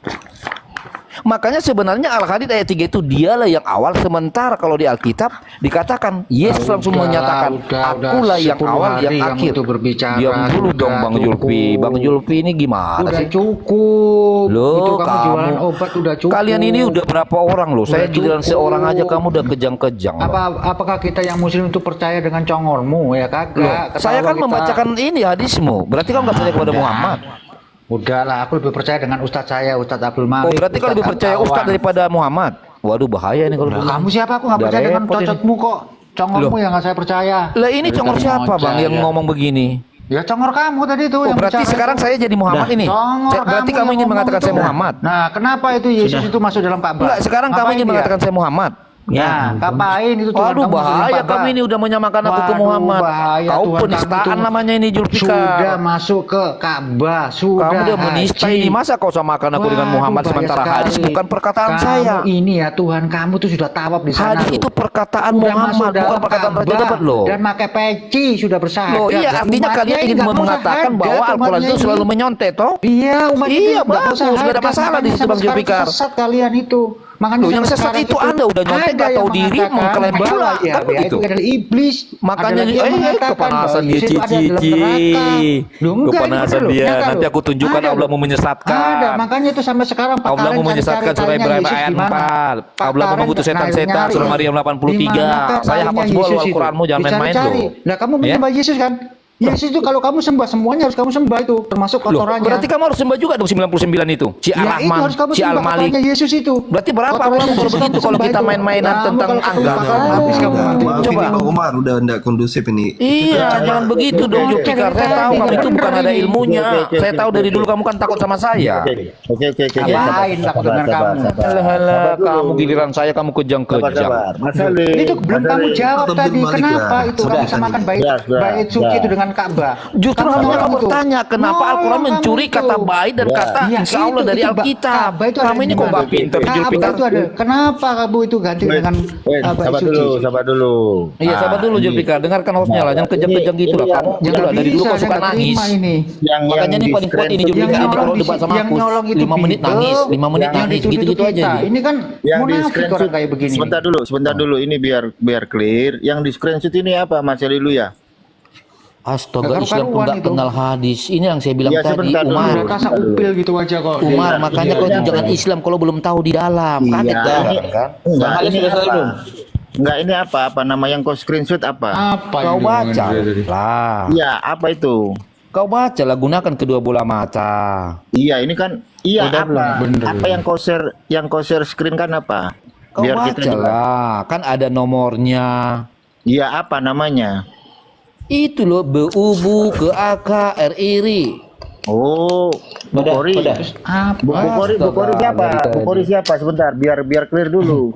Makanya sebenarnya Al-Hadid ayat 3 itu dialah yang awal, sementara kalau di Alkitab dikatakan Yesus langsung menyatakan akulah yang awal yang akhir. Diam dulu dong Bang Julfi. Bang Julfi ini gimana udah sih? Cukup. Loh, itu kamu jualan obat udah cukup. Kalian ini udah berapa orang loh? Saya giliran seorang aja kamu udah kejang-kejang. Apakah kita yang muslim itu percaya dengan congormu ya kagak? Saya kan membacakan ini hadismu. Berarti kamu nggak percaya kepada Muhammad. Udahlah, aku lebih percaya dengan Ustadz saya, Ustadz Abdul Malik. Oh, berarti kau lebih percaya Ustadz daripada Muhammad. Waduh, bahaya ini kalau begitu. Kamu siapa? Aku nggak percaya dengan cocotmu kok. Congormu yang nggak saya percaya. Lah ini congor siapa Bang yang ngomong begini? Ya congor kamu tadi tuh yang berarti bicara sekarang saya jadi Muhammad ini. Berarti kamu ingin mengatakan saya Muhammad. Nah, kenapa itu Yesus itu masuk dalam Ka'bah? Enggak, sekarang kamu ingin mengatakan saya Muhammad. Ya, ngapain itu Tuhan? Waduh, bahaya kamu ini udah menyamakan aku ke Muhammad. Kau penistaan namanya ini Julfikar. Sudah masuk ke Ka'bah, sudah. Kamu udah menista ini, masa kau samakan aku dengan Muhammad sementara hadis bukan perkataan saya. Ini ya Tuhan kamu tuh sudah tawaf di sana. Hadis itu perkataan Muhammad, bukan perkataan Raja Dapat loh. Dan pakai peci sudah bersyahadat. Loh iya, artinya kalian ingin mengatakan bahwa Al-Quran itu selalu menyontek toh? Iya, umat iya, bagus, nggak ada masalah di situ Bang Julfikar. Sesat kalian itu. Makanya yang sesat itu Anda udah nyontek nggak tahu diri mengklaim pula ya, kan begitu. Itu adalah iblis. Makanya kepanasan dia cici. Kepanasan dia. Nanti aku tunjukkan Allah mau menyesatkan. Ada, makanya itu sampai sekarang Allah mau menyesatkan surah Ibrahim ayat 4. Allah mau mengutus setan-setan surah Maryam 83. Saya hafal semua Al-Quranmu, jangan main-main loh. Nah, kamu menyembah Yesus kan? Yesus itu kalau kamu sembah, semuanya harus kamu sembah itu, termasuk Loh, kotorannya. berarti kamu harus sembah juga dong 99 itu. Si Ya itu Ar-Rahman, harus kamu si sembah Al-Malik. kotorannya Yesus itu. Berarti berapa Kotoran kamu kalau Yesus begitu kamu kalau sembah kita itu. main-mainan Kamu tentang kalau angka? ketumpahan, habis kamu nanti. Maaf Coba. ini Bang Umar udah ndak kondusif ini. Iya, jangan begitu dong Zulfikar. Saya tahu kamu itu bukan ada ilmunya. Saya tahu dari dulu kamu kan takut sama saya. Oke. Ngapain takut dengan kamu? Alah, kamu giliran saya kamu kejang-kejang. Sabar. Mas Ali. Itu belum Mas kamu Ali. jawab Tetap tadi. belum balik Kenapa lah. itu Sudah, kamu samakan bait sudah, bait suci sudah. itu dengan Ka'bah? Justru Kamu harusnya nolong kamu itu. bertanya kenapa Nolong Al-Quran kamu mencuri itu. kata baik dan kata Iya, insya Allah itu, dari itu, Alkitab. Ka'bah itu ada Kamu ini di kok mana? gak pinter Ka'bah Zulfikar? itu ada. Kenapa kamu itu ganti dengan bait Sabar suci? dulu, sabar dulu. Iya, sabar dulu ini. Zulfikar. Dengarkan hostnya lah, jangan kejang-kejang gitu lah. Kamu Yang udah dari dulu kok suka nggak nangis. terima ini. Makanya ini paling kuat ini Yang Zulfikar. Ini nyolong kalau di- debat sama yang aku nyolong itu 5 menit Bible, nangis, 5 menit yang nangis, dituduh gitu-gitu aja. kita. Ji. Ini kan Yang di munafik screenshot orang kayak begini. sebentar dulu ini biar clear. Yang di screenshot ini apa Mas Haleluya? Astaga, Nggak Islam pun karuan nggak itu. kenal hadis. Ini yang saya bilang Iya, tadi, sebentar dulu. Umar. Udah rasa upil gitu aja kok. Umar, Iya, makanya iya, kau iya. tuh jangan Islam kalau belum tahu di dalam. Kaget Iya. kan? Enggak, Ali ini sudah selesai apa? belum? Enggak, ini apa nama yang kau screenshot apa? Apa Kau ini baca dengan dia tadi? lah. Iya, apa itu? Kau baca lah, gunakan kedua bola mata. Iya, ini kan Udah apa? belum? Bener. Apa yang kau share screen kan apa? Kau Biar baca kita juga. lah, kan ada nomornya. Iya, apa namanya? Itu loh, BUBU ke AK RIRI. Oh, Bukori. Udah. Apa? Bukori Astaga, siapa? dari tadi. Bukori siapa? Sebentar, biar clear dulu.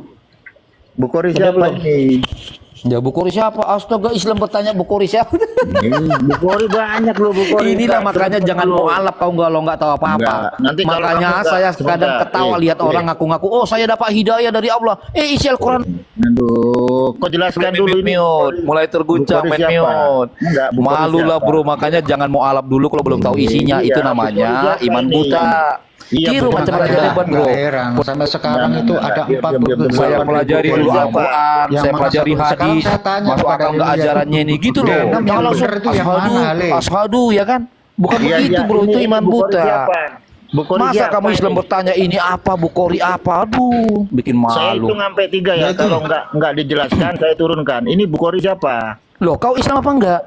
Bukori siapa belum? ini? Ya Bukori siapa? Astaga, Islam bertanya Bukori siapa? Bukori banyak loh Bukori. Inilah Enggak, makanya sebentar jangan dulu. mau alap kau nggak tahu apa-apa. Enggak. Nanti kalau Makanya kamu enggak, saya kadang sebentar. ketawa lihat orang ngaku-ngaku, oh saya dapat hidayah dari Allah. Isi Al-Quran. Aduh, kau jelaskan dulu ini. Mulai terguncang Bukori main siapa? mute. Enggak, Bukori Malu lah siapa? bro, makanya jangan mau alap dulu kalau belum tahu isinya. Iya, Itu Bukori namanya siapa iman ini? buta. Iya, Tiru Bukori macam siapa? Raja Debat bro. Nggak heran. Sampai sekarang Nah, itu nah, ada diam, 40 diam, diam. Saya pelajari dulu Siapa? Al-Quran, Yang saya mana pelajari satu? Sekarang hadis, saya tanya masuk kepada akal nggak Ilya. ajarannya ini gitu loh. Yang Jangan langsung benar itu yang ashadu, mana, Le? ashadu ya kan? Bukan Iya, begitu iya, bro, itu ini iman Bukori buta. siapa? Bukori Masa siapa kamu Islam ini? bertanya ini apa, Bukori apa? Aduh, bikin Saya malu. hitung sampai 3 ya. Nah, itu. Kalau enggak dijelaskan, saya turunkan. Ini Bukori siapa? Loh, kau Islam apa enggak?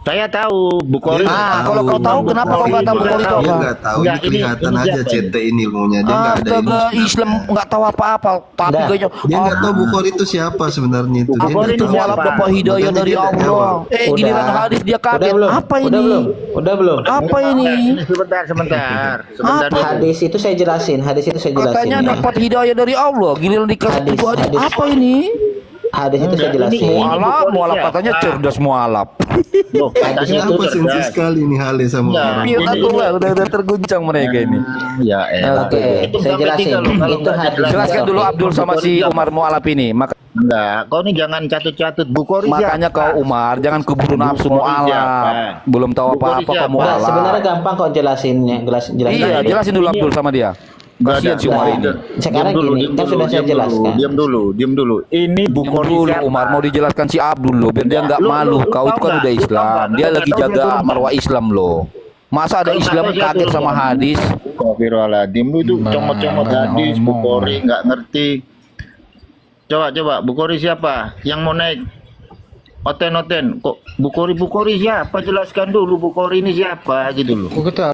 Saya tahu Bukori. Ah, kalau kau tahu, kenapa kau nggak tahu Bukori itu Dia apa? nggak tahu, Enggak, ini kelihatan ini aja siapa? CT ini ilmunya. Dia nggak ada ilmu. Astaga, Islam nggak tahu apa-apa, tapi Dah. kayaknya Dia nggak tahu Bukhari itu siapa sebenarnya itu. Dia Bukhari nggak itu tahu. malah siapa? dapat hidayah Makanya dari dia nggak Allah. jawab. Giliran hadis dia Udah kaget. belum? Apa Udah ini? belum? Udah belum? Apa ini? Sebentar. Sebentar Apa? dulu. Hadis itu saya jelasin. Hadis itu saya jelasin. Katanya ya. dapat hidayah dari Allah. Giliran dikasih Hadis, itu hadis. hadis. Apa ini? Hadis itu saya Enggak, ini- jelasin. Mualaf, Bukori mualaf siapa? katanya cerdas mualaf. Loh, katanya itu Kenapa sensi cerdas. sekali nih Hale sama Enggak. orang? Iya, Ini- aku lah, udah terguncang mereka ini. Ya elah. Oke, Hitung saya sampai jelasin. 3 loh, kalau Itu enggak hadis. dijelaskan. Jelaskan dulu Abdul sama si Umar mualaf ini. Enggak, kau ini jangan catut-catut Bukori Makanya siapa? kau Umar jangan keburu nafsu Bukori mualaf. siapa? Belum tahu Bukori apa-apa siapa? kamu Enggak, mualaf. sebenarnya gampang kok jelasinnya. Jelasin Iya, tadi. jelasin dulu Abdul sama dia. Kasihan si Umar ini. Sekarang gini, kan sudah saya jelaskan. Diam dulu. Ini Diam Bukori dulu siapa? Umar, mau dijelaskan si Abdul loh, biar dia Ya, nggak lu- malu. lu Kau tahu itu kan nggak? udah Lu tahu Islam, nggak? dia Lu lagi tahu dia jaga turun. marwah Islam loh. Masa ada Kalau Islam nggak tahu kaget dia sama turun. hadis? Astagfirullahaladzim, lu itu comot-comot hadis, Bukori nggak ngerti. Coba, Bukori siapa? Yang mau naik? Oten, kok Bukori siapa? Jelaskan dulu Bukori ini siapa gitu loh. Kita